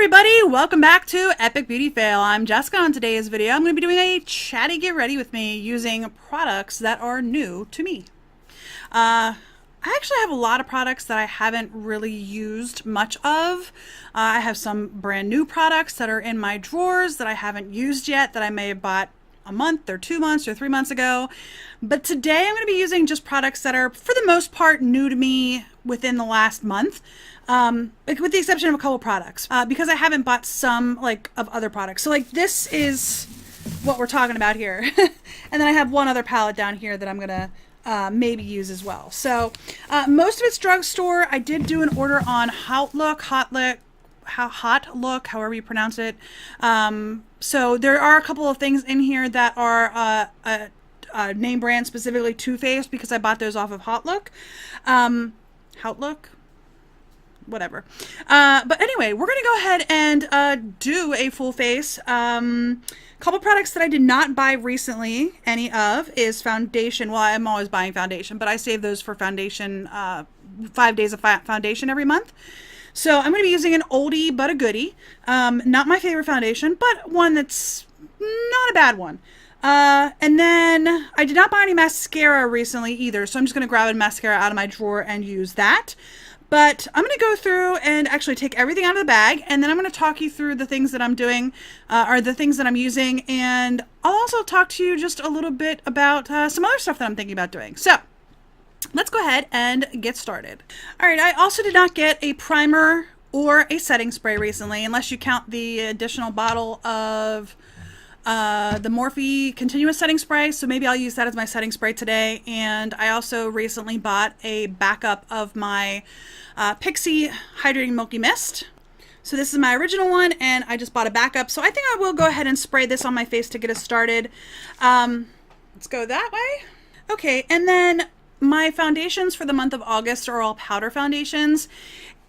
everybody, welcome back to Epic Beauty Fail. I'm Jessica. On today's video, I'm going to be doing a chatty get ready with me using products that are new to me. I actually have a lot of products that I haven't really used much of. I have some brand new products that are in my drawers that I haven't used yet that I may have bought a month or 2 months or 3 months ago. But today I'm going to be using just products that are, for the most part, new to me within the last month. With the exception of a couple products, because I haven't bought some of other products. So this is what we're talking about here. And then I have one other palette down here that I'm gonna maybe use as well. So most of it's drugstore. I did do an order on Hot Look, however you pronounce it. So there are a couple of things in here that are a name brand, specifically Too Faced, because I bought those off of Hot Look. Whatever. But anyway, we're gonna go ahead and do a full face. Couple products that I did not buy recently any of is foundation. Well, I'm always buying foundation, but I save those for foundation, 5 days of foundation every month. So I'm going to be using an oldie but a goodie. Not my favorite foundation, but one that's not a bad one. And then I did not buy any mascara recently either, so I'm just going to grab a mascara out of my drawer and use that. But I'm going to go through and actually take everything out of the bag, and then I'm going to talk you through the things that I'm doing, or the things that I'm using, and I'll also talk to you just a little bit about some other stuff that I'm thinking about doing. So let's go ahead and get started. All right, I also did not get a primer or a setting spray recently, unless you count the additional bottle of the Morphe continuous setting spray, so maybe I'll use that as my setting spray today. And I also recently bought a backup of my Pixie Hydrating Milky Mist. So this is my original one, and I just bought a backup, so I think I will go ahead and spray this on my face to get us started. Let's go that way. Okay, and then my foundations for the month of August are all powder foundations.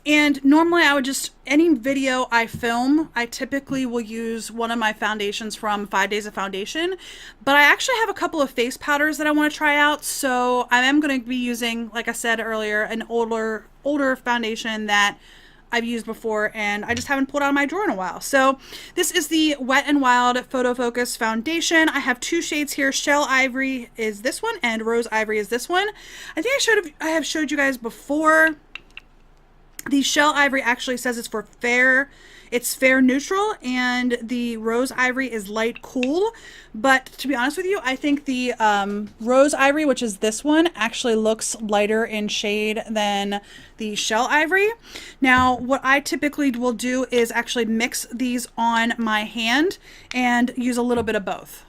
And normally I would just, any video I film, I typically will use one of my foundations from 5 Days of Foundation. But I actually have a couple of face powders that I want to try out. So I am going to be using, like I said earlier, an older foundation that I've used before, and I just haven't pulled out of my drawer in a while. So this is the Wet n Wild Photo Focus Foundation. I have two shades here. Shell Ivory is this one, and Rose Ivory is this one. I think I have showed you guys before. The Shell Ivory actually says it's for fair, it's fair neutral, and the Rose Ivory is light cool. But to be honest with you, I think the Rose Ivory, which is this one, actually looks lighter in shade than the Shell Ivory. Now, what I typically will do is actually mix these on my hand and use a little bit of both.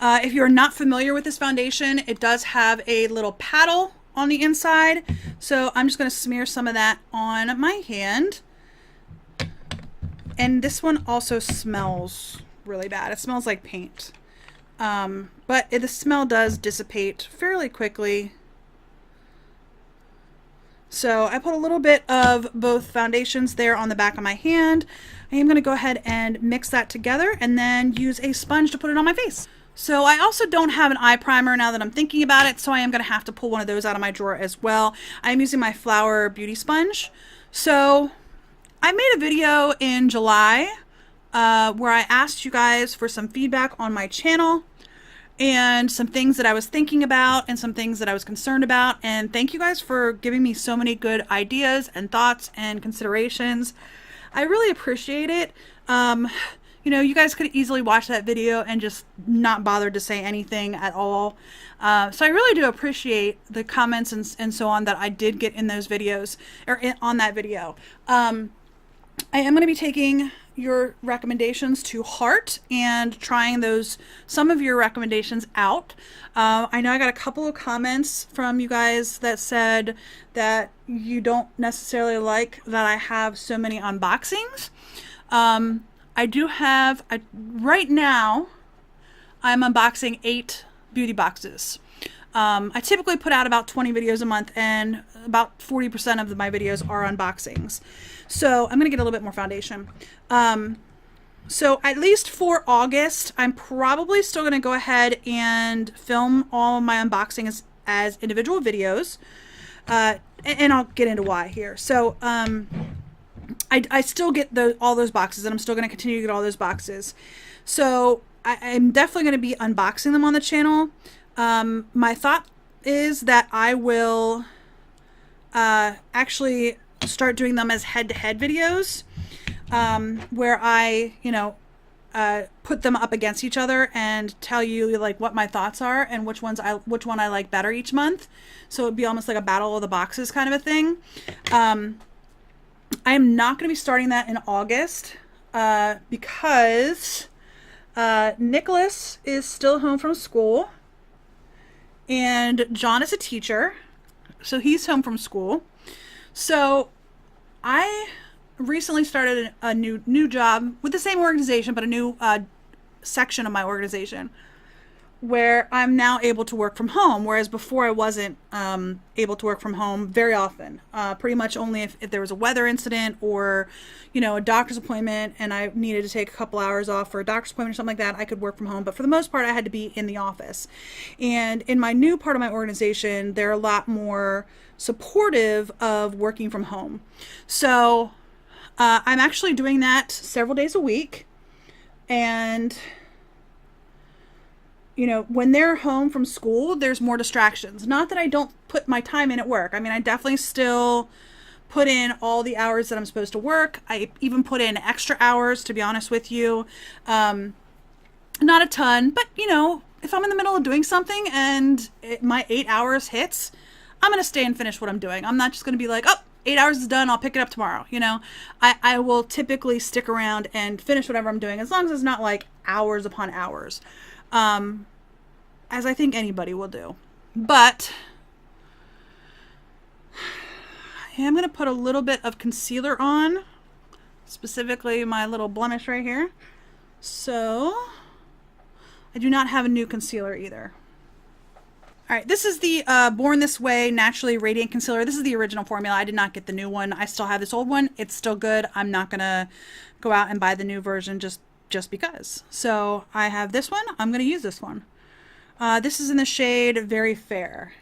If you're not familiar with this foundation, it does have a little paddle on the inside, so I'm just going to smear some of that on my hand. And this one also smells really bad. It smells like paint, but the smell does dissipate fairly quickly. So I put a little bit of both foundations there on the back of my hand. I am going to go ahead and mix that together and then use a sponge to put it on my face. So I also don't have an eye primer now that I'm thinking about it, so I am going to have to pull one of those out of my drawer as well. I am using my Flower Beauty Sponge. So I made a video in July where I asked you guys for some feedback on my channel and some things that I was thinking about and some things that I was concerned about. And thank you guys for giving me so many good ideas and thoughts and considerations. I really appreciate it. You know, you guys could easily watch that video and just not bother to say anything at all. So I really do appreciate the comments and so on that I did get in those videos, or on that video. I am going to be taking your recommendations to heart and trying some of your recommendations out. I know I got a couple of comments from you guys that said that you don't necessarily like that I have so many unboxings. I do have, right now, I'm unboxing 8 beauty boxes. I typically put out about 20 videos a month, and about 40% of my videos are unboxings. So I'm going to get a little bit more foundation. So at least for August, I'm probably still going to go ahead and film all of my unboxings as individual videos. And I'll get into why here. So I still get all those boxes, and I'm still going to continue to get all those boxes. So I'm definitely going to be unboxing them on the channel. My thought is that I will actually start doing them as head-to-head videos, where I, put them up against each other and tell you like what my thoughts are and which one I like better each month. So it'd be almost like a battle of the boxes kind of a thing. I am not going to be starting that in August because Nicholas is still home from school and John is a teacher, so he's home from school. So I recently started a new job with the same organization, but a new section of my organization where I'm now able to work from home, whereas before I wasn't able to work from home very often. Pretty much only if there was a weather incident or, a doctor's appointment and I needed to take a couple hours off for a doctor's appointment or something like that, I could work from home. But for the most part, I had to be in the office. And in my new part of my organization, they're a lot more supportive of working from home. So I'm actually doing that several days a week. And when they're home from school, there's more distractions. Not that I don't put my time in at work. I mean, I definitely still put in all the hours that I'm supposed to work. I even put in extra hours, to be honest with you. Not a ton, but if I'm in the middle of doing something and my 8 hours hits, I'm going to stay and finish what I'm doing. I'm not just going to be like, oh, 8 hours is done, I'll pick it up tomorrow. I will typically stick around and finish whatever I'm doing, as long as it's not like hours upon hours. As I think anybody will do. But I am going to put a little bit of concealer on, specifically my little blemish right here. So I do not have a new concealer either. All right, this is the Born This Way Naturally Radiant Concealer. This is the original formula. I did not get the new one. I still have this old one. It's still good. I'm not going to go out and buy the new version just because. So I have this one. I'm going to use this one. This is in the shade Very Fair.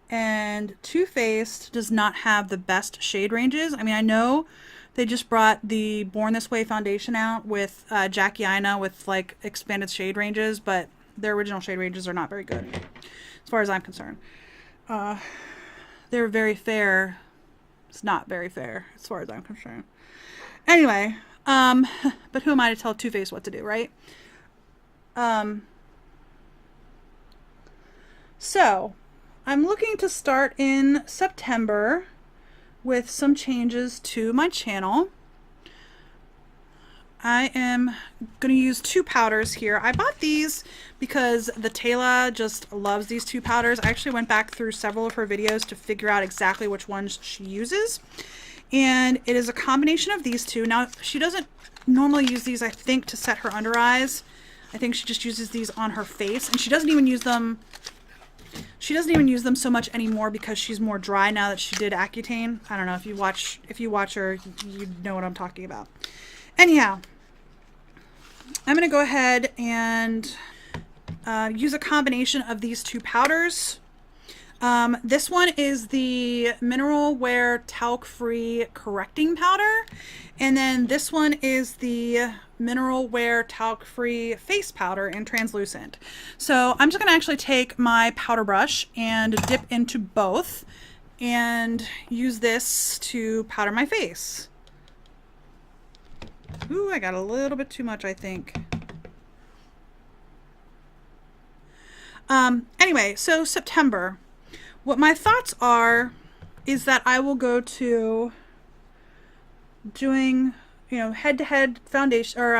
And Too Faced does not have the best shade ranges. I mean, I know they just brought the Born This Way foundation out with Jackie Aina with like expanded shade ranges, but their original shade ranges are not very good as far as I'm concerned. They're Very Fair. It's not very fair as far as I'm concerned. Anyway, but who am I to tell Too Faced what to do, right? So I'm looking to start in September with some changes to my channel. I am going to use 2 powders here. I bought these because the Taylor just loves these 2 powders. I actually went back through several of her videos to figure out exactly which ones she uses. And it is a combination of these 2. Now, she doesn't normally use these, I think, to set her under eyes. I think she just uses these on her face. And she doesn't even use them so much anymore because she's more dry now that she did Accutane. I don't know, if you watch her, you know what I'm talking about. Anyhow, I'm going to go ahead and use a combination of these 2 powders. This one is the Mineral Wear Talc-Free Correcting Powder. And then this one is the Mineral Wear Talc-Free Face Powder in Translucent. So I'm just going to actually take my powder brush and dip into both and use this to powder my face. Ooh, I got a little bit too much, I think. Anyway, so September. What my thoughts are is that I will go to doing, head-to-head foundation or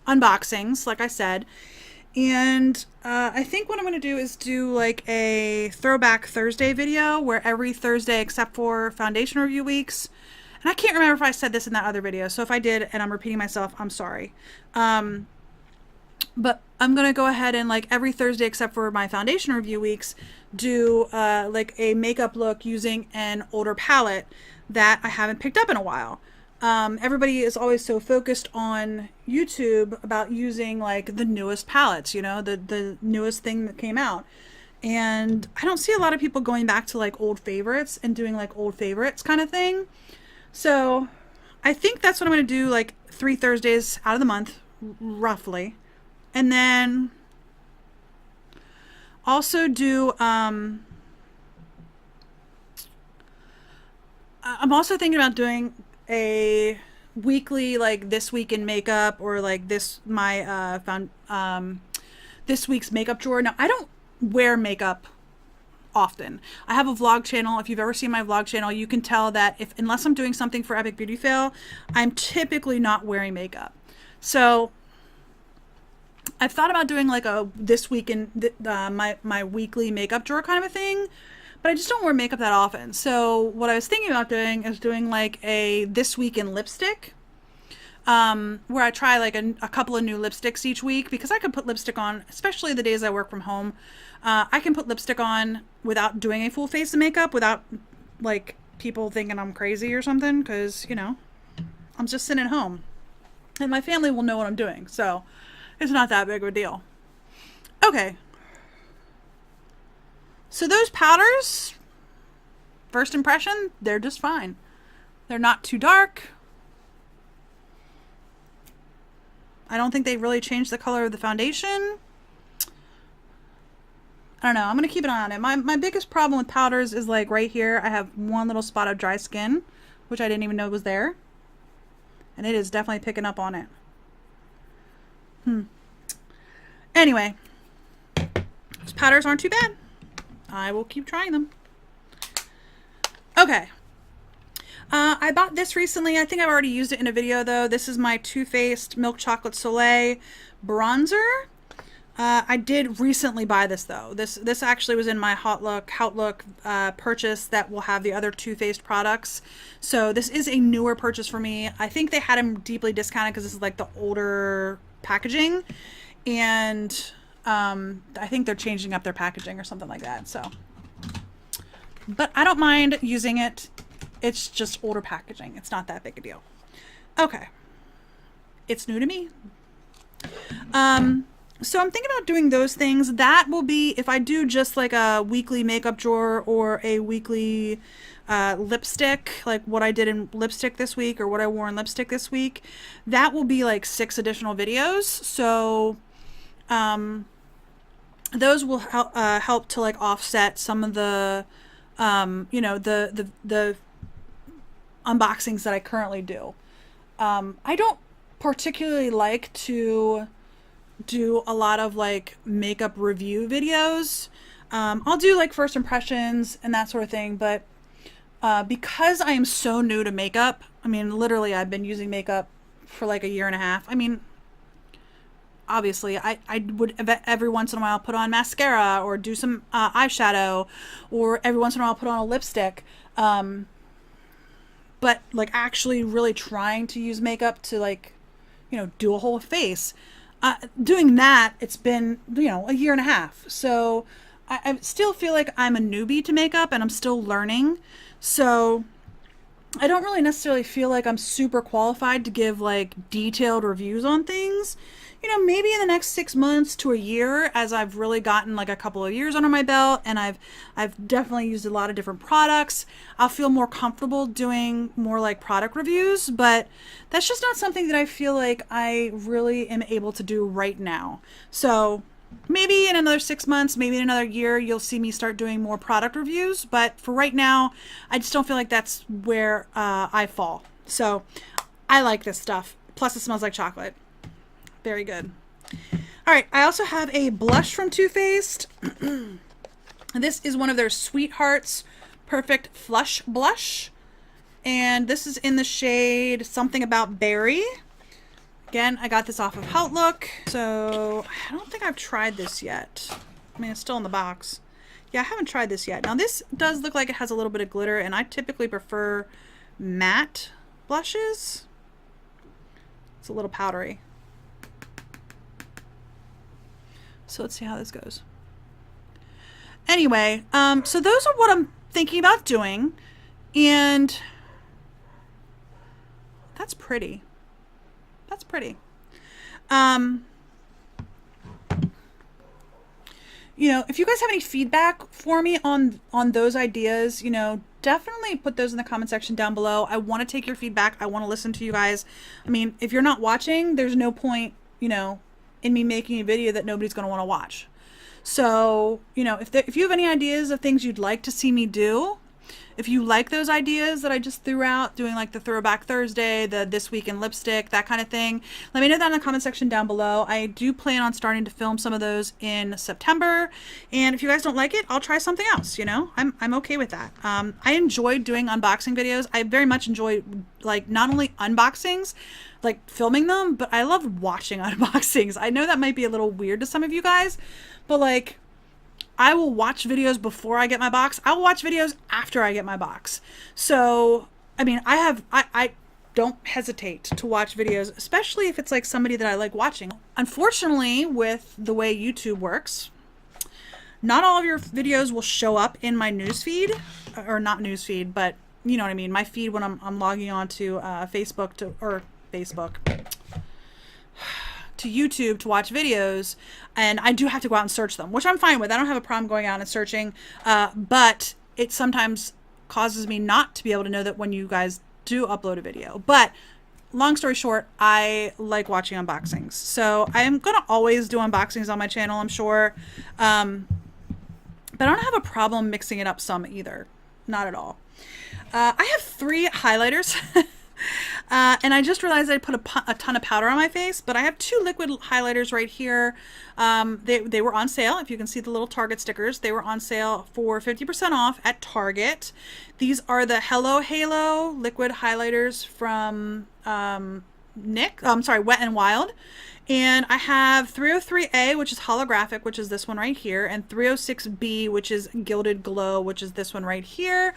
unboxings, like I said. And I think what I'm going to do is do like a Throwback Thursday video where every Thursday except for foundation review weeks. And I can't remember if I said this in that other video, so if I did and I'm repeating myself, I'm sorry. But I'm going to go ahead and like every Thursday except for my foundation review weeks do like a makeup look using an older palette that I haven't picked up in a while. Everybody is always so focused on YouTube about using like the newest palettes, the newest thing that came out. And I don't see a lot of people going back to like old favorites and doing like old favorites kind of thing. So I think that's what I'm going to do, like 3 Thursdays out of the month, roughly. And then also do, I'm also thinking about doing a weekly, like this week in makeup, or like this week's makeup drawer. Now, I don't wear makeup often. I have a vlog channel. If you've ever seen my vlog channel, you can tell that unless I'm doing something for Epic Beauty Fail, I'm typically not wearing makeup. So I've thought about doing like a this week in my weekly makeup drawer kind of a thing, but I just don't wear makeup that often. So what I was thinking about doing is doing like a this week in lipstick, where I try like a couple of new lipsticks each week, because I can put lipstick on, especially the days I work from home. I can put lipstick on without doing a full face of makeup, without like people thinking I'm crazy or something, because, I'm just sitting at home and my family will know what I'm doing. So it's not that big of a deal. Okay. So those powders, first impression, they're just fine. They're not too dark. I don't think they really changed the color of the foundation. I don't know. I'm going to keep an eye on it. My biggest problem with powders is like right here. I have one little spot of dry skin, which I didn't even know was there. And it is definitely picking up on it. Anyway, those powders aren't too bad. I will keep trying them. Okay. I bought this recently. I think I've already used it in a video though. This is my Too Faced Milk Chocolate Soleil bronzer. I did recently buy this though. This actually was in my Outlook purchase that will have the other Too Faced products. So this is a newer purchase for me. I think they had them deeply discounted because this is like the older packaging, and I think they're changing up their packaging or something like that. So, but I don't mind using it. It's just older packaging. It's not that big a deal. Okay. It's new to me. So I'm thinking about doing those things. That will be, if I do just like a weekly makeup drawer or a weekly lipstick, like what I did in lipstick this week or what I wore in lipstick this week, that will be like 6 additional videos. So those will help to like offset some of the, the unboxings that I currently do. I don't particularly like to do a lot of like makeup review videos. I'll do like first impressions and that sort of thing, but because I am so new to makeup, I mean, literally I've been using makeup for like a year and a half. I mean, obviously I would every once in a while put on mascara or do some eyeshadow, or every once in a while put on a lipstick. But like actually really trying to use makeup to like, do a whole face. Doing that, it's been, a year and a half. So I still feel like I'm a newbie to makeup and I'm still learning. So I don't really necessarily feel like I'm super qualified to give like detailed reviews on things. Maybe in the next 6 months to a year, as I've really gotten like a couple of years under my belt and I've definitely used a lot of different products, I'll feel more comfortable doing more like product reviews, but that's just not something that I feel like I really am able to do right now. So maybe in another 6 months, maybe in another year, you'll see me start doing more product reviews, but for right now, I just don't feel like that's where I fall. So I like this stuff. Plus it smells like chocolate. Very good. All right, I also have a blush from Too Faced. This is one of their Sweethearts Perfect Flush Blush. And this is in the shade Something About Berry. Again, I got this off of Outlook. So I don't think I've tried this yet. I mean, it's still in the box. Yeah, I haven't tried this yet. Now this does look like it has a little bit of glitter, and I typically prefer matte blushes. It's a little powdery. So let's see how this goes. Anyway, so those are what I'm thinking about doing, and that's pretty. That's pretty. If you guys have any feedback for me on those ideas, definitely put those in the comment section down below. I want to take your feedback. I want to listen to you guys. I mean, if you're not watching, there's no point, you know, in me making a video that nobody's going to want to watch. So, you know, if you have any ideas of things you'd like to see me do, if you like those ideas that I just threw out, doing like the Throwback Thursday, the This Week in Lipstick, that kind of thing, let me know that in the comment section down below. I do plan on starting to film some of those in September. And if you guys don't like it, I'll try something else, you know? I'm okay with that. I enjoy doing unboxing videos. I very much enjoy, like, not only unboxings, like filming them, but I love watching unboxings. I know that might be a little weird to some of you guys, but like, I will watch videos before I get my box. I will watch videos after I get my box. So, I mean, I don't hesitate to watch videos, especially if it's like somebody that I like watching. Unfortunately, with the way YouTube works, not all of your videos will show up in my newsfeed, or not newsfeed, but you know what I mean, my feed when I'm logging on to Facebook to YouTube to watch videos, and I do have to go out and search them, which I'm fine with. I don't have a problem going out and searching, but it sometimes causes me not to be able to know that when you guys do upload a video. But long story short, I like watching unboxings, so I am gonna always do unboxings on my channel, I'm sure, but I don't have a problem mixing it up some either, not at all. I have 3 highlighters. And I just realized I put a ton of powder on my face, but I have 2 liquid highlighters right here. They were on sale. If you can see the little Target stickers, they were on sale for 50% off at Target. These are the Hello Halo liquid highlighters from Wet n Wild. And I have 303A, which is holographic, which is this one right here, and 306B, which is Gilded Glow, which is this one right here.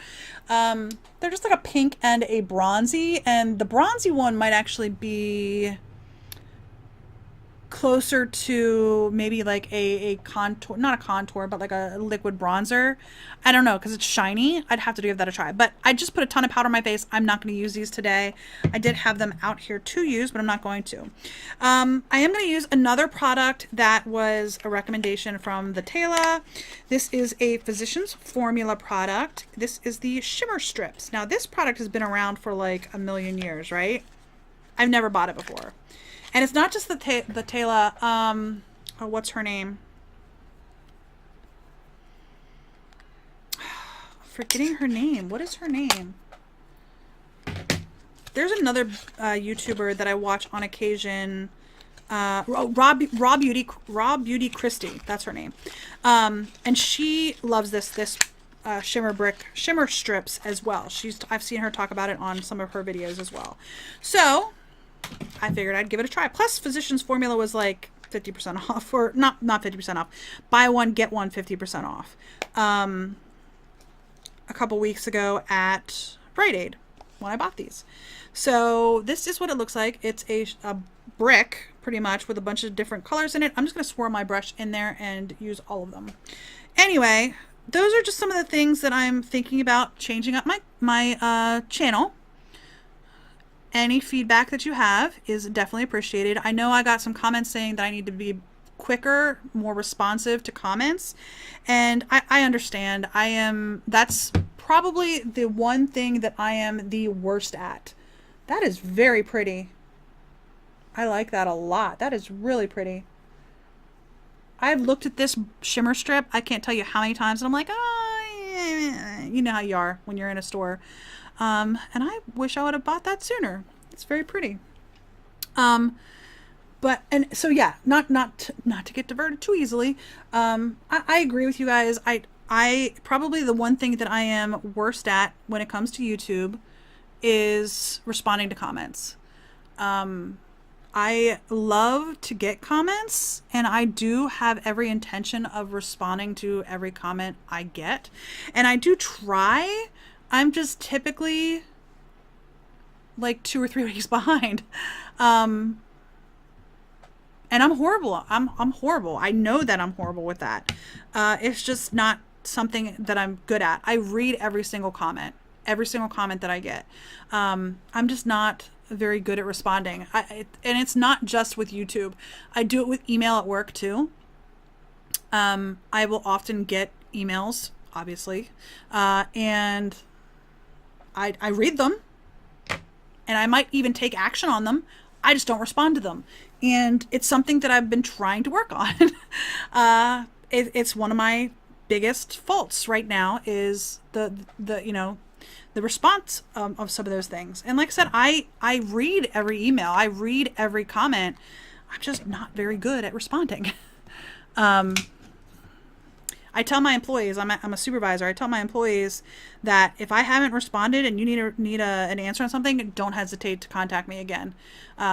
They're just like a pink and a bronzy, and the bronzy one might actually be closer to maybe like a contour, not a contour, but like a liquid bronzer. I don't know, because it's shiny. I'd have to give that a try. But I just put a ton of powder on my face. I'm not going to use these today. I did have them out here to use, but I'm not going to. I am going to use another product that was a recommendation from the Tayla. This is a Physicians Formula product. This is the Shimmer Strips. Now, this product has been around for like a million years, right? I've never bought it before. And it's not just the Tayla, oh, what's her name? Forgetting her name. What is her name? There's another YouTuber that I watch on occasion. Raw Beauty Christie. That's her name. And she loves this shimmer strips as well. I've seen her talk about it on some of her videos as well. So I figured I'd give it a try. Plus, Physicians Formula was like 50% off, or not 50% off. Buy one, get one 50% off. A couple weeks ago at Rite Aid when I bought these. So this is what it looks like. It's a brick, pretty much, with a bunch of different colors in it. I'm just going to swirl my brush in there and use all of them. Anyway, those are just some of the things that I'm thinking about changing up my channel. Any feedback that you have is definitely appreciated. I know I got some comments saying that I need to be quicker, more responsive to comments, and I understand. That's probably the one thing that I am the worst at. That is very pretty. I like that a lot. That is really pretty. I've looked at this shimmer strip, I can't tell you how many times, and I'm like, oh, you know how you are when you're in a store. And I wish I would have bought that sooner. It's very pretty. And so yeah, not to get diverted too easily. I agree with you guys. I probably the one thing that I am worst at when it comes to YouTube is responding to comments. I love to get comments, and I do have every intention of responding to every comment I get, and I do try. I'm just typically like 2 or 3 weeks behind. And I'm horrible. I'm horrible. I know that I'm horrible with that. It's just not something that I'm good at. I read every single comment that I get. I'm just not very good at responding. And it's not just with YouTube. I do it with email at work too. I will often get emails, obviously, and I read them, and I might even take action on them. I just don't respond to them. And it's something that I've been trying to work on. It's one of my biggest faults right now is the response of some of those things. And like I said, I read every email. I read every comment. I'm just not very good at responding. I tell my employees, I'm a supervisor. I tell my employees that if I haven't responded and you need an answer on something, don't hesitate to contact me again,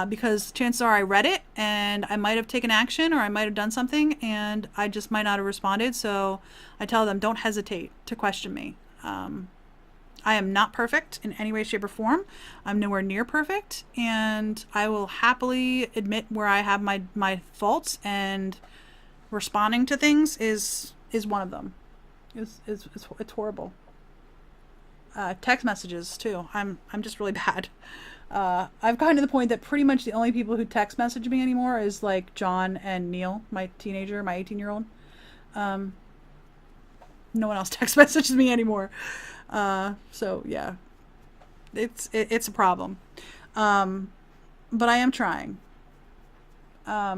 because chances are I read it and I might have taken action or I might have done something and I just might not have responded. So I tell them, don't hesitate to question me. I am not perfect in any way, shape, or form. I'm nowhere near perfect, and I will happily admit where I have my faults, and responding to things is one of them. It's horrible. Text messages too. I'm just really bad. I've gotten to the point that pretty much the only people who text message me anymore is like John and Neil, my teenager, my 18-year-old. No one else text messages me anymore. So yeah, it's a problem. But I am trying. I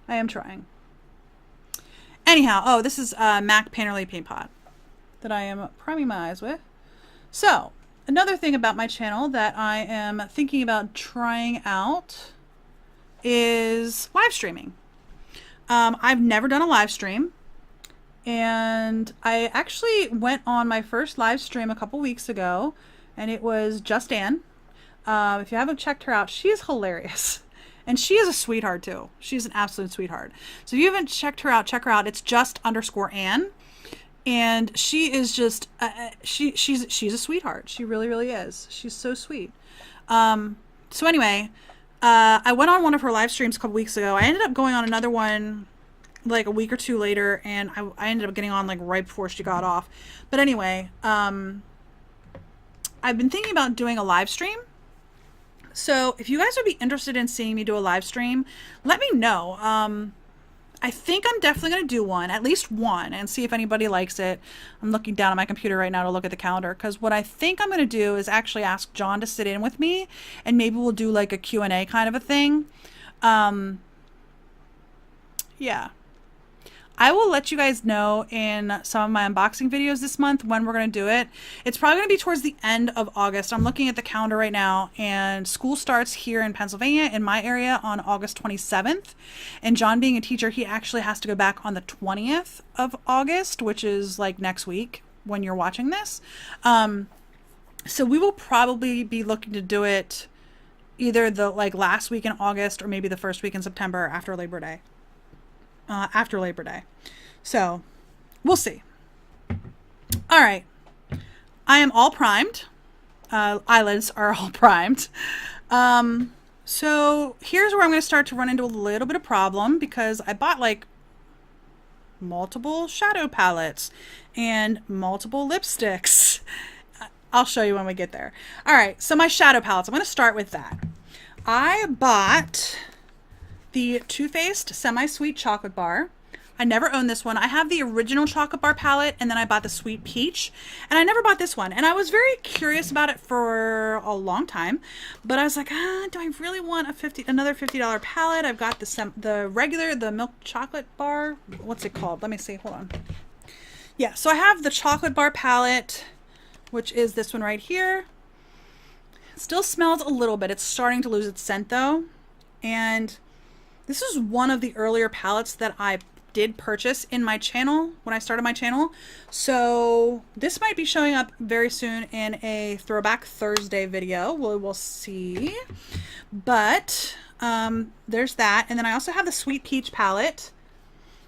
am trying. Anyhow, oh, this is MAC Painterly Paint Pot that I am priming my eyes with. So, another thing about my channel that I am thinking about trying out is live streaming. I've never done a live stream, and I actually went on my first live stream a couple weeks ago, and it was Just Ann. If you haven't checked her out, she is hilarious. And she is a sweetheart too. She's an absolute sweetheart. So if you haven't checked her out, check her out. It's just_Ann. And she is just, she's a sweetheart. She really, really is. She's so sweet. So anyway, I went on one of her live streams a couple weeks ago. I ended up going on another one like a week or two later, and I ended up getting on like right before she got off. But anyway, I've been thinking about doing a live stream. So if you guys would be interested in seeing me do a live stream, let me know. I think I'm definitely going to do one, at least one, and see if anybody likes it. I'm looking down at my computer right now to look at the calendar, because what I think I'm going to do is actually ask John to sit in with me, and maybe we'll do like a Q&A kind of a thing. Yeah. I will let you guys know in some of my unboxing videos this month when we're going to do it. It's probably going to be towards the end of August. I'm looking at the calendar right now, and school starts here in Pennsylvania, in my area, on August 27th. And John, being a teacher, he actually has to go back on the 20th of August, which is like next week when you're watching this. So we will probably be looking to do it either the last week in August or maybe the first week in September after Labor Day. So we'll see. All right. I am all primed. Eyelids are all primed. So here's where I'm going to start to run into a little bit of problem, because I bought like multiple shadow palettes and multiple lipsticks. I'll show you when we get there. All right. So my shadow palettes, I'm going to start with that. I bought the Too Faced Semi-Sweet Chocolate Bar. I never owned this one. I have the original chocolate bar palette, and then I bought the Sweet Peach, and I never bought this one. And I was very curious about it for a long time, but I was like, do I really want another $50 palette? I've got the milk chocolate bar. What's it called? Let me see. Hold on. Yeah, so I have the chocolate bar palette, which is this one right here. It still smells a little bit. It's starting to lose its scent though, and this is one of the earlier palettes that I did purchase in my channel when I started my channel. So this might be showing up very soon in a Throwback Thursday video. We'll see. But there's that. And then I also have the Sweet Peach palette,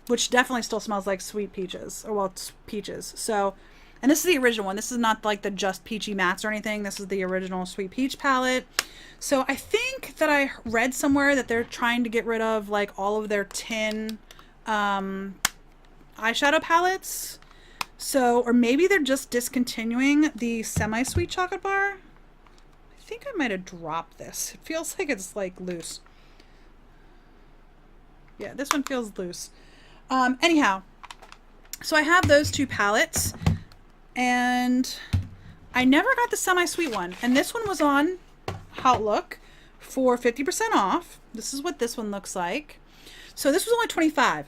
which definitely still smells like sweet peaches. Or, well, it's peaches. So, and this is the original one. This is not like the Just Peachy Mattes or anything. This is the original Sweet Peach palette. So I think that I read somewhere that they're trying to get rid of like all of their tin eyeshadow palettes. So, or maybe they're just discontinuing the Semi-Sweet Chocolate Bar. I think I might have dropped this. It feels like it's like loose. Yeah, this one feels loose. Anyhow, so I have those two palettes. And I never got the semi-sweet one. And this one was on Outlook for 50% off. This is what this one looks like. So this was only $25.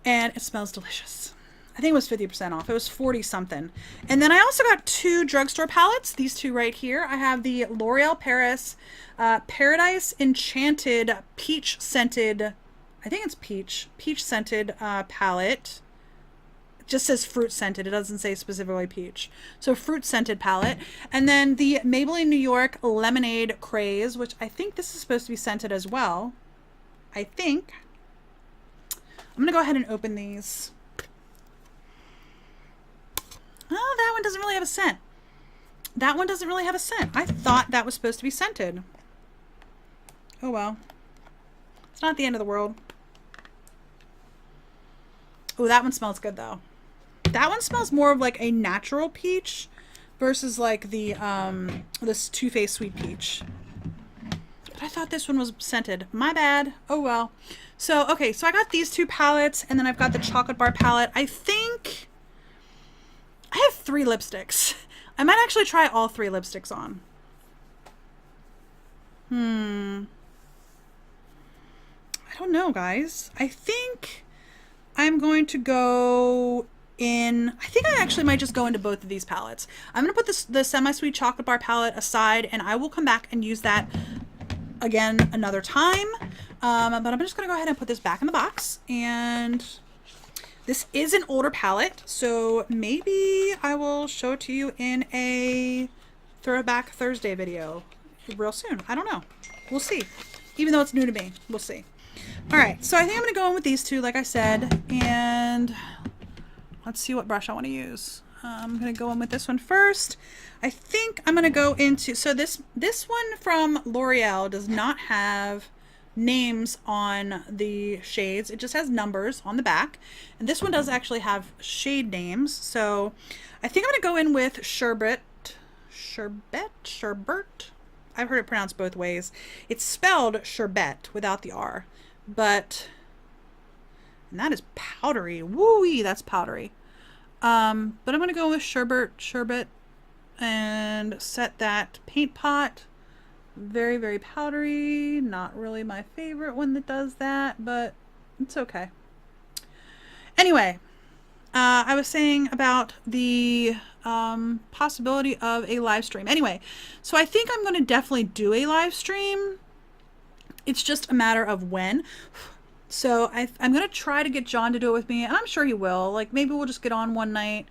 And it smells delicious. I think it was 50% off. It was 40 something. And then I also got 2 drugstore palettes. These 2 right here. I have the L'Oreal Paris Paradise Enchanted Peach Scented, I think it's peach scented palette. It just says fruit scented. It doesn't say specifically peach. So fruit scented palette. And then the Maybelline New York Lemonade Craze, which I think this is supposed to be scented as well. I think. I'm going to go ahead and open these. Oh, that one doesn't really have a scent. That one doesn't really have a scent. I thought that was supposed to be scented. Oh well. It's not the end of the world. Oh, that one smells good though. That one smells more of like a natural peach versus like the this Too Faced Sweet Peach. But I thought this one was scented. My bad. Oh well. So, okay, so I got these 2 palettes, and then I've got the chocolate bar palette. I think I have 3 lipsticks. I might actually try all 3 lipsticks on. I don't know, guys. I think I'm going to go in... I think I actually might just go into both of these palettes. I'm going to put the semi-sweet chocolate bar palette aside, and I will come back and use that again another time. But I'm just going to go ahead and put this back in the box. And this is an older palette, so maybe I will show it to you in a Throwback Thursday video real soon. I don't know. We'll see. Even though it's new to me, we'll see. All right, so I think I'm going to go in with these 2, like I said, and let's see what brush I want to use. I'm going to go in with this one first. I think I'm going to go into, so this one from L'Oreal does not have names on the shades. It just has numbers on the back. And this one does actually have shade names. So I think I'm going to go in with Sherbet. I've heard it pronounced both ways. It's spelled sherbet without the R, but, and that is powdery. Woo-wee, that's powdery. But I'm going to go with Sherbet and set that paint pot. Very, very powdery. Not really my favorite one that does that, but it's okay. Anyway, I was saying about the possibility of a live stream. Anyway, so I think I'm going to definitely do a live stream. It's just a matter of when. So I'm going to try to get John to do it with me, and I'm sure he will. Like, maybe we'll just get on one night.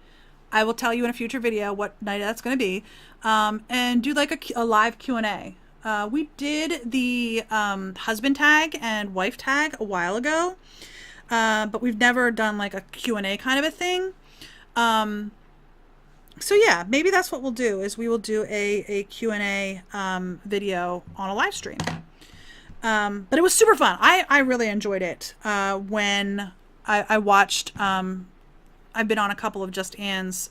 I will tell you in a future video what night that's going to be, and do like a live Q&A. We did the husband tag and wife tag a while ago, but we've never done like a Q&A kind of a thing. So yeah, maybe that's what we'll do, is we will do a Q&A video on a live stream. But it was super fun. I really enjoyed it when I watched. I've been on a couple of Just Anne's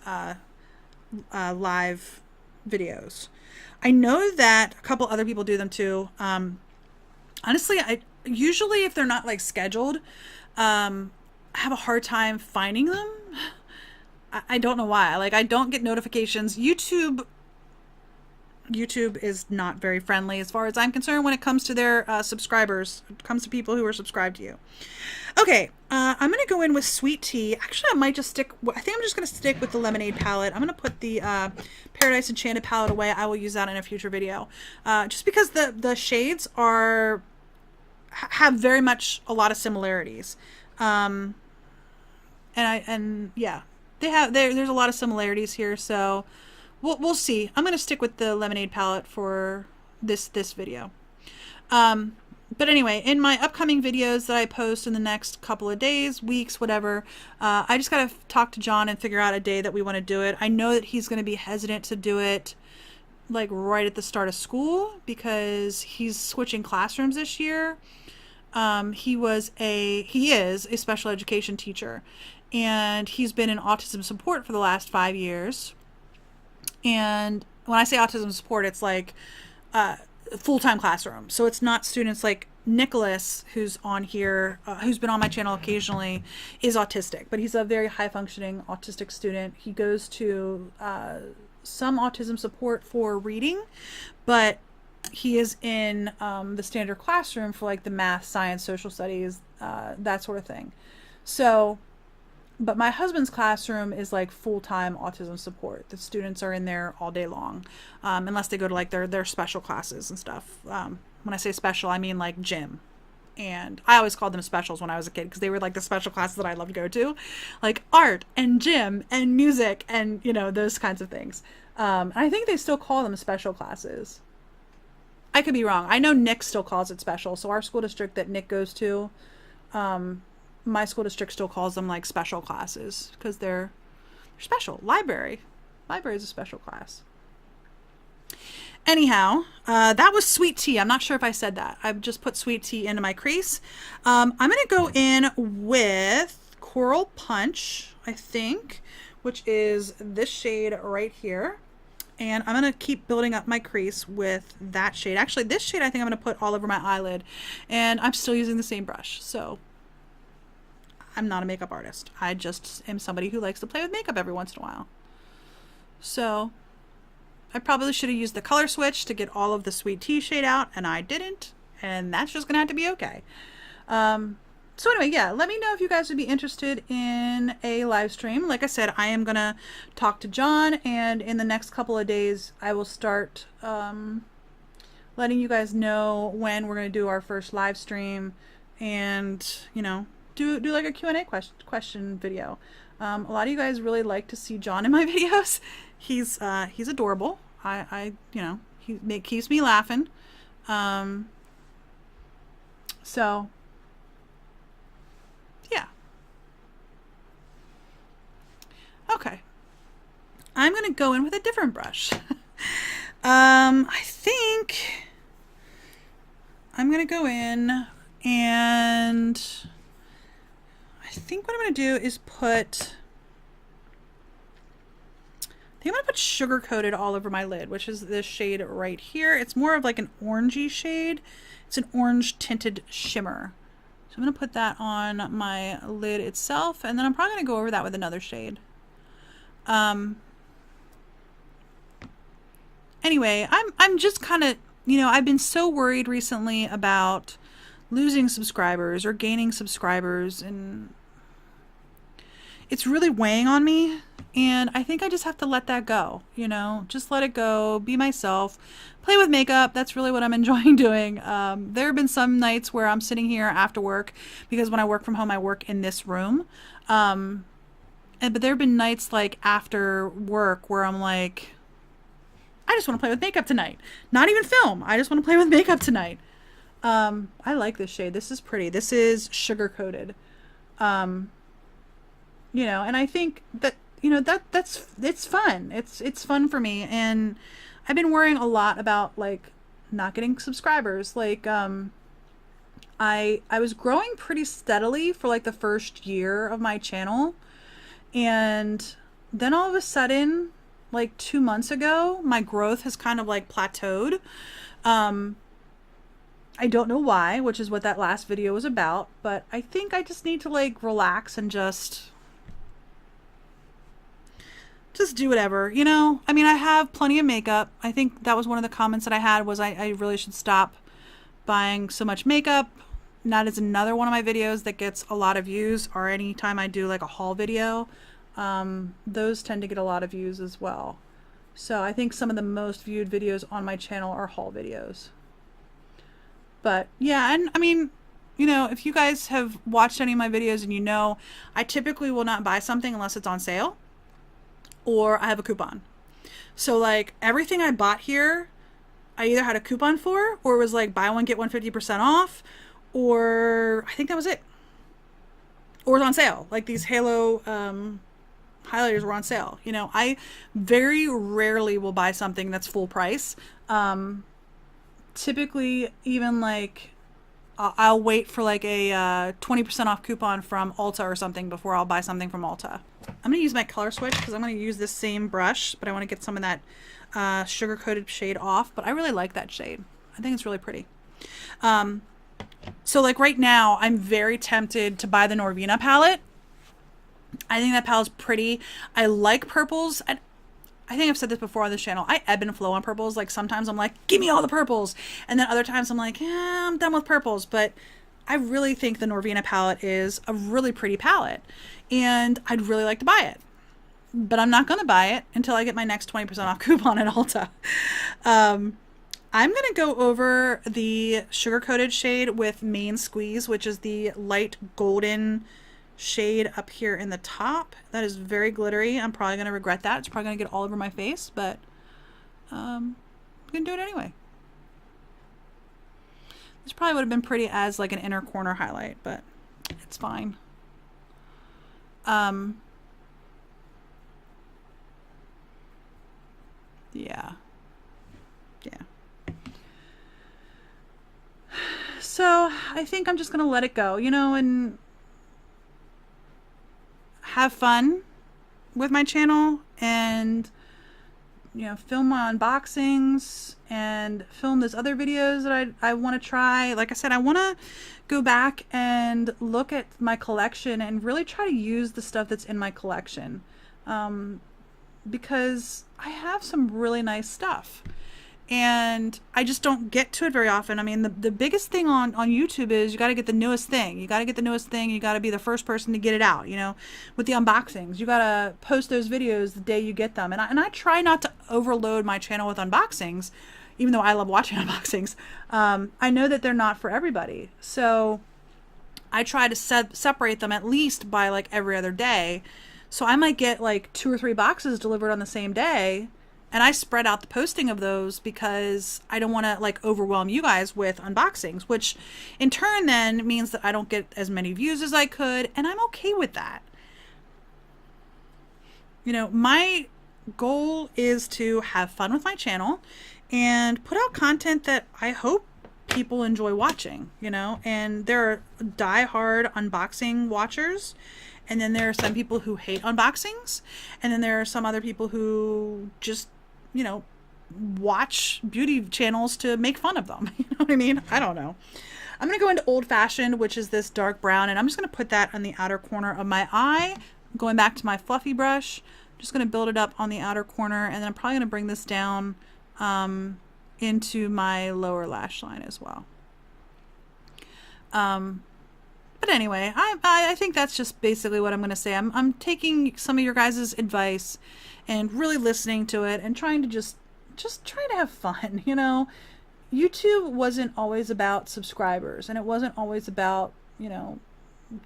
live videos. I know that a couple other people do them too. Honestly, I usually, if they're not like scheduled, I have a hard time finding them. I don't know why. Like, I don't get notifications. YouTube is not very friendly as far as I'm concerned when it comes to their subscribers. It comes to people who are subscribed to you. Okay, I'm going to go in with Sweet Tea. Actually, I might just stick... I think I'm just going to stick with the Lemonade palette. I'm going to put the Paradise Enchanted palette away. I will use that in a future video. Just because the shades have very much a lot of similarities. And yeah, there's a lot of similarities here, so... We'll see. I'm going to stick with the Lemonade palette for this video. But anyway, in my upcoming videos that I post in the next couple of days, weeks, whatever, I just got to talk to John and figure out a day that we want to do it. I know that he's going to be hesitant to do it like right at the start of school because he's switching classrooms this year. He is a special education teacher, and he's been in autism support for the last 5 years. And when I say autism support, it's like full-time classroom. So it's not students like Nicholas, who's on here, who's been on my channel occasionally, is autistic, but he's a very high functioning autistic student. He goes to some autism support for reading, but he is in the standard classroom for like the math, science, social studies, that sort of thing. So, but my husband's classroom is like full-time autism support. The students are in there all day long, unless they go to like their special classes and stuff. When I say special, I mean like gym. And I always called them specials when I was a kid because they were like the special classes that I loved to go to, like art and gym and music and, you know, those kinds of things. And I think they still call them special classes. I could be wrong. I know Nick still calls it special. So our school district that Nick goes to, my school district still calls them like special classes because they're special. Library is a special class. Anyhow, that was sweet tea. I'm not sure if I said that. I've just put sweet tea into my crease. I'm going to go in with Coral Punch, I think, which is this shade right here. And I'm going to keep building up my crease with that shade. Actually, this shade I think I'm going to put all over my eyelid. And I'm still using the same brush. So I'm not a makeup artist. I just am somebody who likes to play with makeup every once in a while. So I probably should have used the color switch to get all of the sweet tea shade out, and I didn't, and that's just gonna have to be okay. So anyway, yeah, let me know if you guys would be interested in a live stream. Like I said, I am gonna talk to John, and in the next couple of days I will start letting you guys know when we're gonna do our first live stream, and you know, do like a Q&A question video. A lot of you guys really like to see John in my videos. He's adorable. I you know, he keeps me laughing. So yeah. Okay. I'm gonna go in with a different brush. I think I'm gonna go in and I think what I'm gonna do is put I'm going to put Sugar Coated all over my lid, which is this shade right here. It's more of like an orangey shade. It's an orange tinted shimmer. So I'm going to put that on my lid itself, and then I'm probably going to go over that with another shade. Anyway, I'm just kind of, you know, I've been so worried recently about losing subscribers or gaining subscribers, and it's really weighing on me. And I think I just have to let that go, you know, just let it go, be myself, play with makeup. That's really what I'm enjoying doing. There have been some nights where I'm sitting here after work, because when I work from home, I work in this room. But there have been nights like after work where I'm like, I just want to play with makeup tonight. Not even film. I just want to play with makeup tonight. I like this shade. This is pretty. This is Sugar Coated. You know, and I think that, you know, it's fun. It's fun for me. And I've been worrying a lot about like not getting subscribers. Like, I was growing pretty steadily for like the first year of my channel. And then all of a sudden, like 2 months ago, my growth has kind of like plateaued. I don't know why, which is what that last video was about, but I think I just need to like relax and just do whatever, you know? I mean, I have plenty of makeup. I think that was one of the comments that I had was I really should stop buying so much makeup. And that is another one of my videos that gets a lot of views, or anytime I do like a haul video, those tend to get a lot of views as well. So I think some of the most viewed videos on my channel are haul videos. But yeah, and I mean, you know, if you guys have watched any of my videos and you know, I typically will not buy something unless it's on sale or I have a coupon. So like everything I bought here, I either had a coupon for, or it was like buy one, get one 50% off, or I think that was it. Or it was on sale. Like these Halo highlighters were on sale. You know, I very rarely will buy something that's full price. Typically even like I'll wait for like a 20% off coupon from Ulta or something before I'll buy something from Ulta. I'm going to use my color switch because I'm going to use this same brush, but I want to get some of that sugar coated shade off. But I really like that shade. I think it's really pretty. So like right now, I'm very tempted to buy the Norvina palette. I think that palette's pretty. I like purples. I think I've said this before on this channel. I ebb and flow on purples. Like sometimes I'm like, give me all the purples. And then other times I'm like, I'm done with purples. But I really think the Norvina palette is a really pretty palette. And I'd really like to buy it. But I'm not going to buy it until I get my next 20% off coupon at Ulta. I'm going to go over the sugar coated shade with Main Squeeze, which is the light golden shade up here in the top. That is very glittery. I'm probably going to regret that. It's probably going to get all over my face, but I'm going to do it anyway. This probably would have been pretty as like an inner corner highlight, but it's fine. Yeah. So I think I'm just going to let it go, you know, and have fun with my channel and, you know, film my unboxings and film those other videos that I want to try. Like I said, I want to go back and look at my collection and really try to use the stuff that's in my collection, because I have some really nice stuff. And I just don't get to it very often. I mean, the biggest thing on YouTube is you got to get the newest thing. You got to get the newest thing. You got to be the first person to get it out, you know, with the unboxings. You got to post those videos the day you get them. And I try not to overload my channel with unboxings, even though I love watching unboxings. I know that they're not for everybody. So I try to separate them at least by like every other day. So I might get like 2 or 3 boxes delivered on the same day. And I spread out the posting of those because I don't want to like overwhelm you guys with unboxings, which in turn then means that I don't get as many views as I could. And I'm okay with that. You know, my goal is to have fun with my channel and put out content that I hope people enjoy watching, you know, and there are die-hard unboxing watchers. And then there are some people who hate unboxings. And then there are some other people who just, you know, watch beauty channels to make fun of them. You know what I mean? I don't know. I'm going to go into Old Fashioned, which is this dark brown. And I'm just going to put that on the outer corner of my eye. I'm going back to my fluffy brush. I'm just going to build it up on the outer corner. And then I'm probably going to bring this down into my lower lash line as well. But anyway, I think that's just basically what I'm going to say. I'm taking some of your guys' advice and really listening to it and trying to just try to have fun, you know. YouTube wasn't always about subscribers, and it wasn't always about, you know,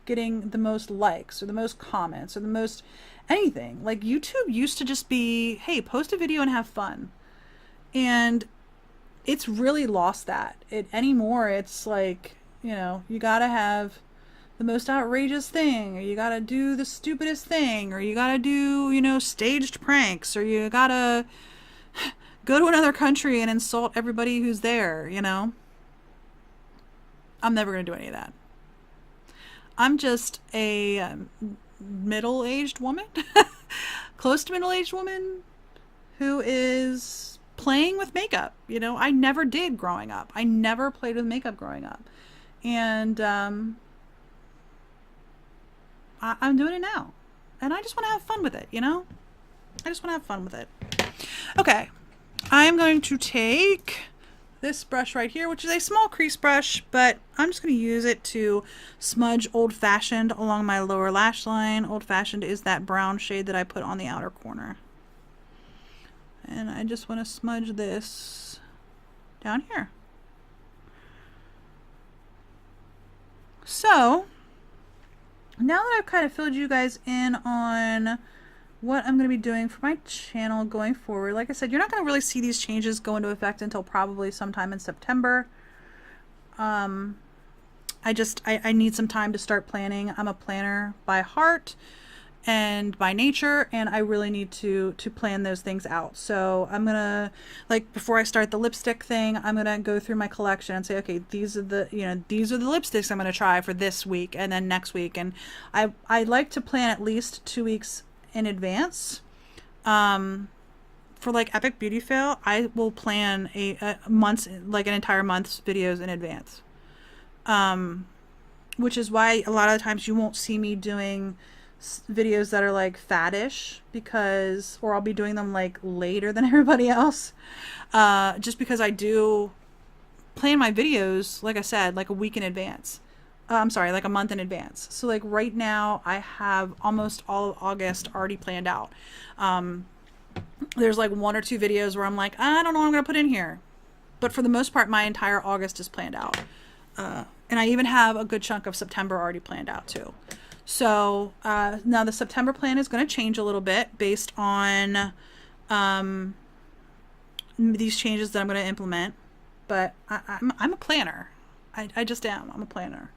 getting the most likes or the most comments or the most anything. Like YouTube used to just be, hey, post a video and have fun. And it's really lost that. Anymore it's like, you know, you got to have the most outrageous thing, or you gotta do the stupidest thing, or you gotta do, you know, staged pranks, or you gotta go to another country and insult everybody who's there, you know. I'm never gonna do any of that. I'm just a middle-aged woman, close to middle-aged woman, who is playing with makeup. You know, I never did growing up. I never played with makeup growing up. And I'm doing it now. And I just want to have fun with it, you know? I just want to have fun with it. Okay. I'm going to take this brush right here, which is a small crease brush, but I'm just going to use it to smudge Old Fashioned along my lower lash line. Old Fashioned is that brown shade that I put on the outer corner. And I just want to smudge this down here. So now that I've kind of filled you guys in on what I'm going to be doing for my channel going forward, like I said, you're not going to really see these changes go into effect until probably sometime in September. I need some time to start planning. I'm a planner by heart and by nature, and I really need to plan those things out. So I'm gonna, like, before I start the lipstick thing, I'm gonna go through my collection and say, okay, these are the lipsticks I'm gonna try for this week and then next week. And I like to plan at least 2 weeks in advance. For like Epic Beauty Fail, I will plan a month's, like an entire month's videos in advance. which is why a lot of the times you won't see me doing videos that are like faddish, because, or I'll be doing them like later than everybody else, just because I do plan my videos, like I said, like a week in advance. I'm sorry, like a month in advance. So like right now I have almost all of August already planned out. There's like 1 or 2 videos where I'm like, I don't know what I'm going to put in here. But for the most part, my entire August is planned out. And I even have a good chunk of September already planned out too. So now the September plan is going to change a little bit based on these changes that I'm going to implement. But I'm a planner. I just am. I'm a planner.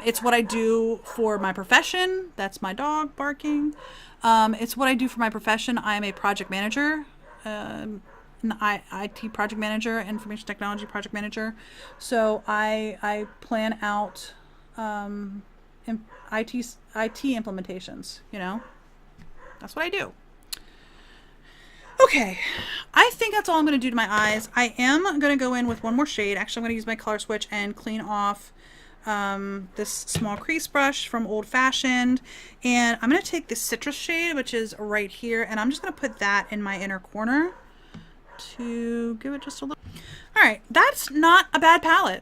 It's what I do for my profession. That's my dog barking. It's what I do for my profession. I'm a project manager, an IT project manager, information technology project manager. So I plan out IT implementations, you know. That's what I do. Okay, I think that's all I'm going to do to my eyes. I am going to go in with one more shade. Actually, I'm going to use my color switch and clean off this small crease brush from Old Fashioned. And I'm going to take this citrus shade, which is right here, and I'm just going to put that in my inner corner to give it just a little. All right, that's not a bad palette.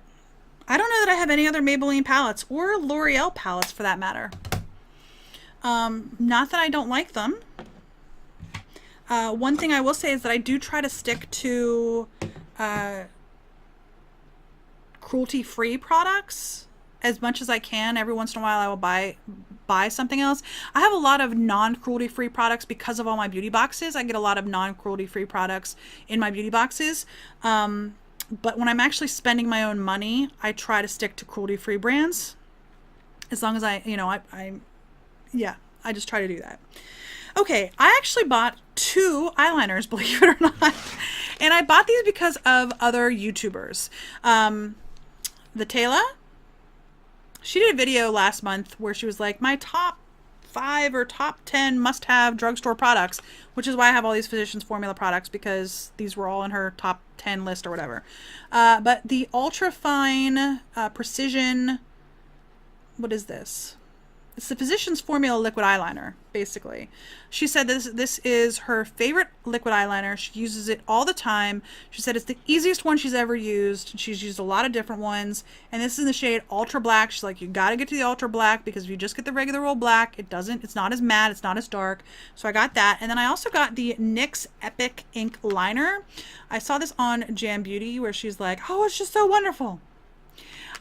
I don't know that I have any other Maybelline palettes, or L'Oreal palettes for that matter. Not that I don't like them. One thing I will say is that I do try to stick to cruelty-free products as much as I can. Every once in a while I will buy something else. I have a lot of non-cruelty-free products because of all my beauty boxes. I get a lot of non-cruelty-free products in my beauty boxes. But when I'm actually spending my own money, I try to stick to cruelty-free brands. As long as I just try to do that. Okay, I actually bought 2 eyeliners, believe it or not. And I bought these because of other YouTubers. The Taylor, she did a video last month where she was like, my top 5 or top 10 must-have drugstore products, which is why I have all these Physicians Formula products, because these were all in her top 10 list or whatever. But the Ultra Fine Precision, what is this? It's the Physicians Formula liquid eyeliner, basically. She said this is her favorite liquid eyeliner. She uses it all the time. She said it's the easiest one she's ever used. She's used a lot of different ones. And this is in the shade Ultra Black. She's like, you got to get to the Ultra Black, because if you just get the regular old black, it's not as matte, it's not as dark. So I got that. And then I also got the NYX Epic Ink Liner. I saw this on Jam Beauty where she's like, oh, it's just so wonderful.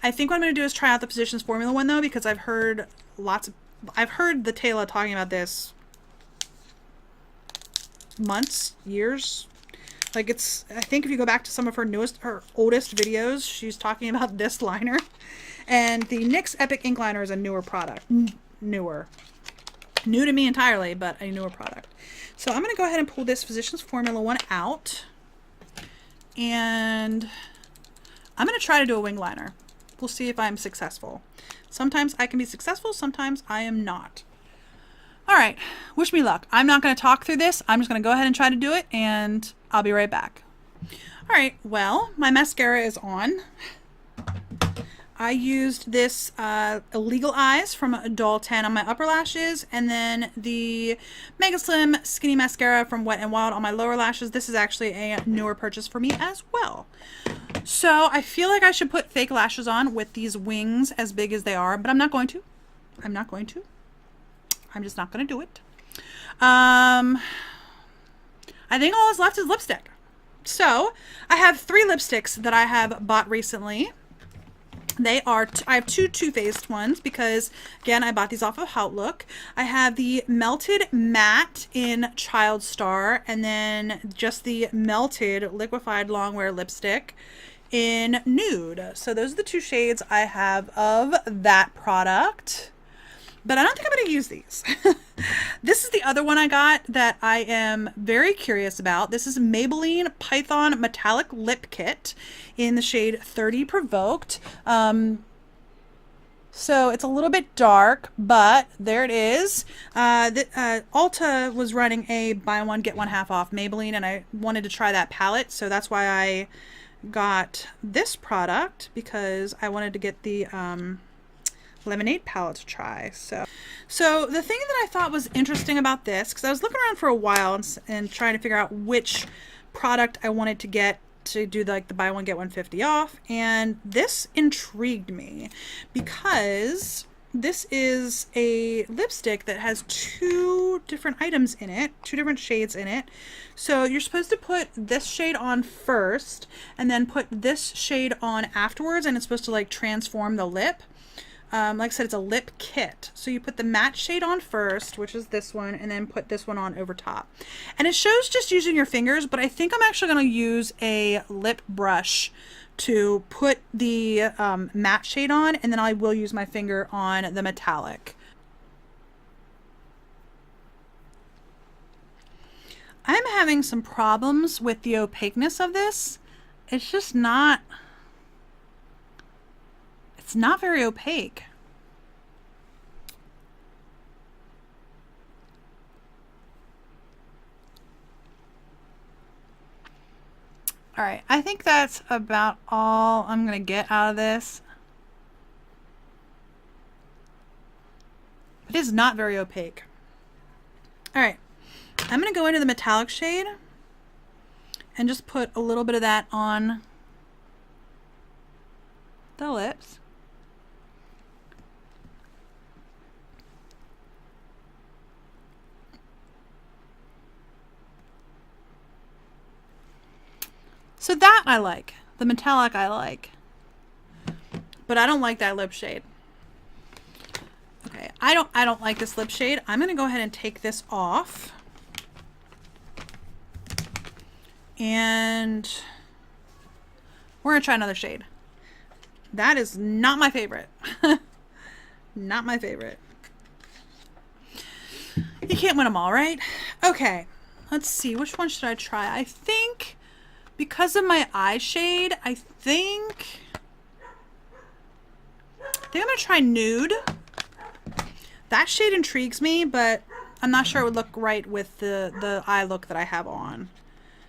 I think what I'm going to do is try out the Physicians Formula one though, because I've heard the Taylor talking about this months, years. Like I think if you go back to some of her oldest videos, she's talking about this liner. And the NYX Epic Ink Liner is a newer product. New to me entirely, but a newer product. So I'm going to go ahead and pull this Physicians Formula one out. And I'm going to try to do a wing liner. We'll see if I'm successful. Sometimes I can be successful, sometimes I am not. All right, wish me luck. I'm not going to talk through this. I'm just going to go ahead and try to do it, and I'll be right back. All right, well, my mascara is on. I used this Illegal Eyes from Doll 10 on my upper lashes, and then the Mega Slim Skinny Mascara from Wet n Wild on my lower lashes. This is actually a newer purchase for me as well. So I feel like I should put fake lashes on with these wings as big as they are, but I'm not going to. I'm just not going to do it. I think all that's left is lipstick. So I have 3 lipsticks that I have bought recently. I have 2 Too Faced ones because, again, I bought these off of Outlook. I have the Melted Matte in Child Star, and then just the Melted Liquefied Longwear Lipstick in Nude. So those are the 2 shades I have of that product. But I don't think I'm going to use these. This is the other one I got that I am very curious about. This is Maybelline Python Metallic Lip Kit in the shade 30 Provoked. So it's a little bit dark, but there it is. Ulta was running a buy one, get one half off Maybelline, and I wanted to try that palette. So that's why I got this product because I wanted to get the lemonade palette to try. So the thing that I thought was interesting about this, because I was looking around for a while and trying to figure out which product I wanted to get to do like the buy one get one 50 off, and this intrigued me because this is a lipstick that has 2 different items in it, 2 different shades in it. So you're supposed to put this shade on first and then put this shade on afterwards, and it's supposed to like transform the lip. Like I said, it's a lip kit. So you put the matte shade on first, which is this one, and then put this one on over top. And it shows just using your fingers, but I think I'm actually going to use a lip brush to put the matte shade on, and then I will use my finger on the metallic. I'm having some problems with the opaqueness of this. It's just not... It's not very opaque. All right, I think that's about all I'm gonna get out of this. It is not very opaque. All right, I'm gonna go into the metallic shade and just put a little bit of that on the lips. So that I like. The metallic I like. But I don't like that lip shade. Okay, I don't like this lip shade. I'm gonna go ahead and take this off. And we're gonna try another shade. That is not my favorite. Not my favorite. You can't win them all, right? Okay, let's see. Which one should I try? I think because of my eye shade, I think I'm gonna try Nude. That shade intrigues me, but I'm not sure it would look right with the eye look that I have on.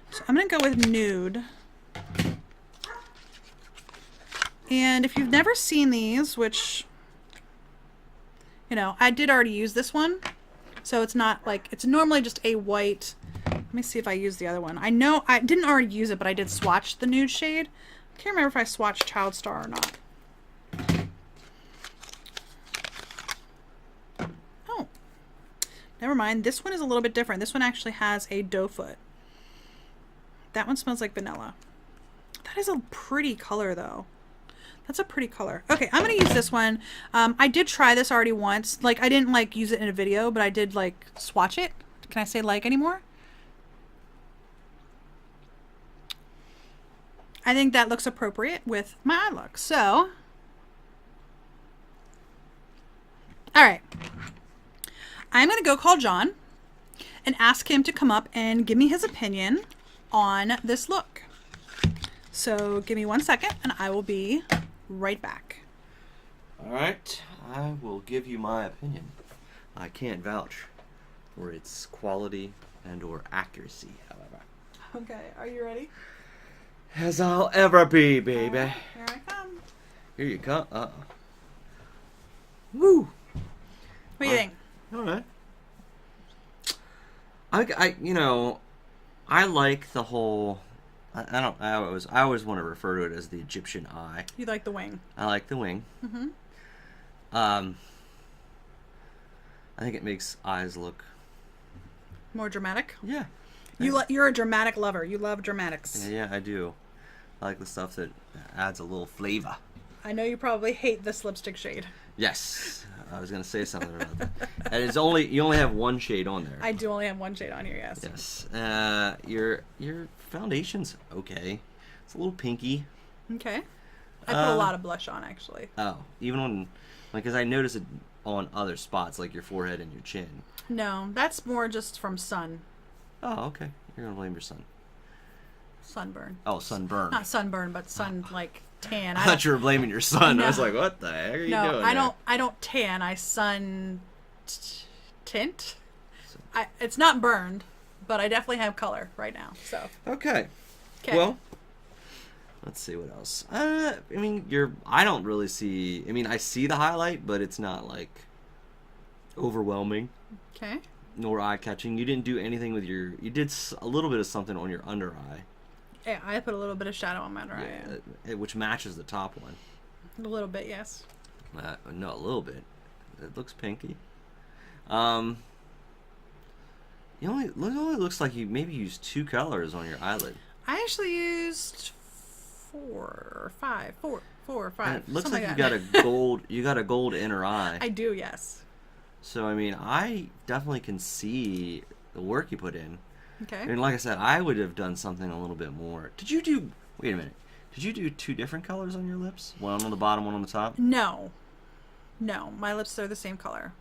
So I'm gonna go with Nude. And if you've never seen these, which, you know, I did already use this one, so it's not like, it's normally just a white. Let me see if I use the other one. I know I didn't already use it, but I did swatch the Nude shade. I can't remember if I swatched Child Star or not. Oh, never mind. This one is a little bit different. This one actually has a doe foot. That one smells like vanilla. That is a pretty color though. That's a pretty color. Okay, I'm gonna use this one. I did try this already once. Like, I didn't like use it in a video, but I did like swatch it. Can I say like anymore? I think that looks appropriate with my eye look. So, all right. I'm gonna go call John and ask him to come up and give me his opinion on this look. So give me 1 second and I will be right back. All right, I will give you my opinion. I can't vouch for its quality and or accuracy, however. Okay, are you ready? As I'll ever be, baby. Here I come. Here you come. Woo! What do you think? All right. You know, I like the whole. I always want to refer to it as the Egyptian eye. You like the wing? I like the wing. Mm-hmm. I think it makes eyes look more dramatic. Yeah. You're a dramatic lover. You love dramatics. Yeah, I do. I like the stuff that adds a little flavor. I know you probably hate this lipstick shade. Yes, I was gonna say something about that. And you only have one shade on there. I do only have one shade on here. Yes. Yes. Your foundation's okay. It's a little pinky. Okay. I put a lot of blush on actually. Oh, even on, like, because I notice it on other spots like your forehead and your chin. No, that's more just from sun. Oh, okay. You're gonna blame your son. Sunburn. Oh, sunburn. Not sunburn, but sun like tan. I thought you were blaming your son. No. I was like, what the heck are you doing? No, I don't tan. I sun tint. It's not burned, but I definitely have color right now. So. Okay. Okay. Well, Let's see what else. I mean, I don't really see. I mean, I see the highlight, but it's not like overwhelming. Okay. Nor eye catching. You didn't do anything with your. You did a little bit of something on your under eye. Yeah, I put a little bit of shadow on my under eye. Which matches the top one. A little bit, yes. No, a little bit. It looks pinky. It only looks like you maybe used 2 colors on your eyelid. I actually used 4 or 5. And it looks like you got a gold. You got a gold inner eye. I do, yes. So I mean, I definitely can see the work you put in. Okay. And like I said, I would have done something a little bit more. Did you do? Wait a minute. Did you do 2 different colors on your lips? One on the bottom, one on the top? No. My lips are the same color.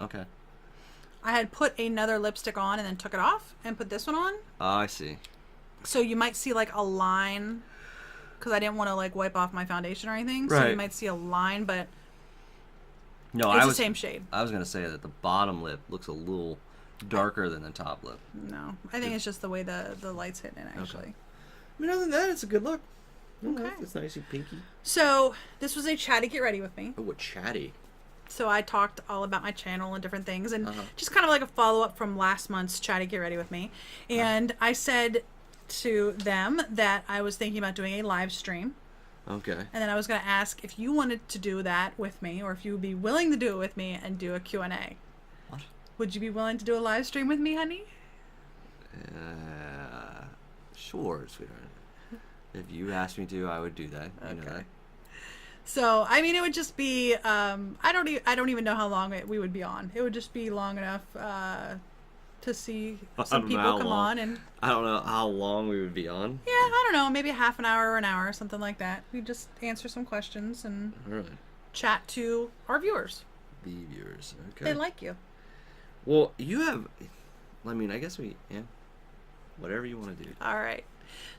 Okay. I had put another lipstick on and then took it off and put this one on. Oh, I see. So you might see like a line, because I didn't want to like wipe off my foundation or anything. Right. So you might see a line, but no, it's the same shade. I was gonna say that the bottom lip looks a little darker than the top lip. No, I think it's just the way the light's hitting it actually. Okay. I mean, other than that, it's a good look. Okay. It's nice and pinky. So this was a chatty get ready with me. Oh, what chatty. So I talked all about my channel and different things, and just kind of like a follow-up from last month's Chatty Get Ready With Me. And I said to them that I was thinking about doing a live stream. Okay. And then I was going to ask if you wanted to do that with me, or if you would be willing to do it with me and do a Q&A. What? Would you be willing to do a live stream with me, honey? Sure, sweetheart. If you asked me to, I would do that. You know that. So, I mean, it would just be, I don't even know how long we would be on. It would just be long enough to see some people come on. And I don't know how long we would be on. Yeah, I don't know, maybe half an hour or an hour, something like that. We just answer some questions and chat to our viewers. The viewers, okay. They like you. Well, you have, I mean, I guess whatever you want to do. All right.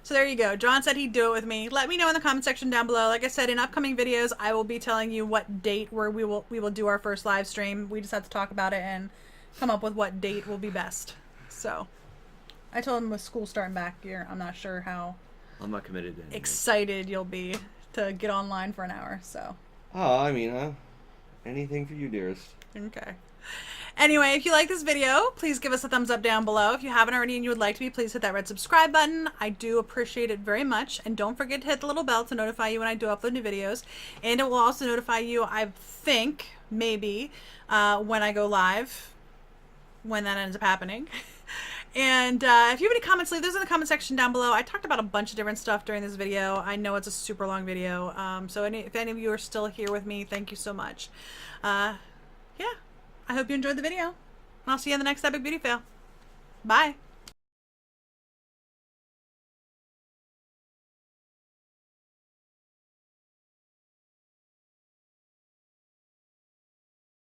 So there you go. John said he'd do it with me. Let me know in the comment section down below. Like I said, in upcoming videos, I will be telling you what date where we will do our first live stream. We just have to talk about it and come up with what date will be best. So I told him with school starting back here, I'm not sure how I'm not committed to anything. Excited you'll be to get online for an hour. So. Oh, I mean, anything for you, dearest. Okay. Anyway, if you like this video, please give us a thumbs up down below. If you haven't already and you would like to be, please hit that red subscribe button. I do appreciate it very much. And don't forget to hit the little bell to notify you when I do upload new videos. And it will also notify you, I think, maybe, when I go live, when that ends up happening. And if you have any comments, leave those in the comment section down below. I talked about a bunch of different stuff during this video. I know it's a super long video. So if any of you are still here with me, thank you so much. Yeah. I hope you enjoyed the video. I'll see you in the next Epic Beauty Fail. Bye.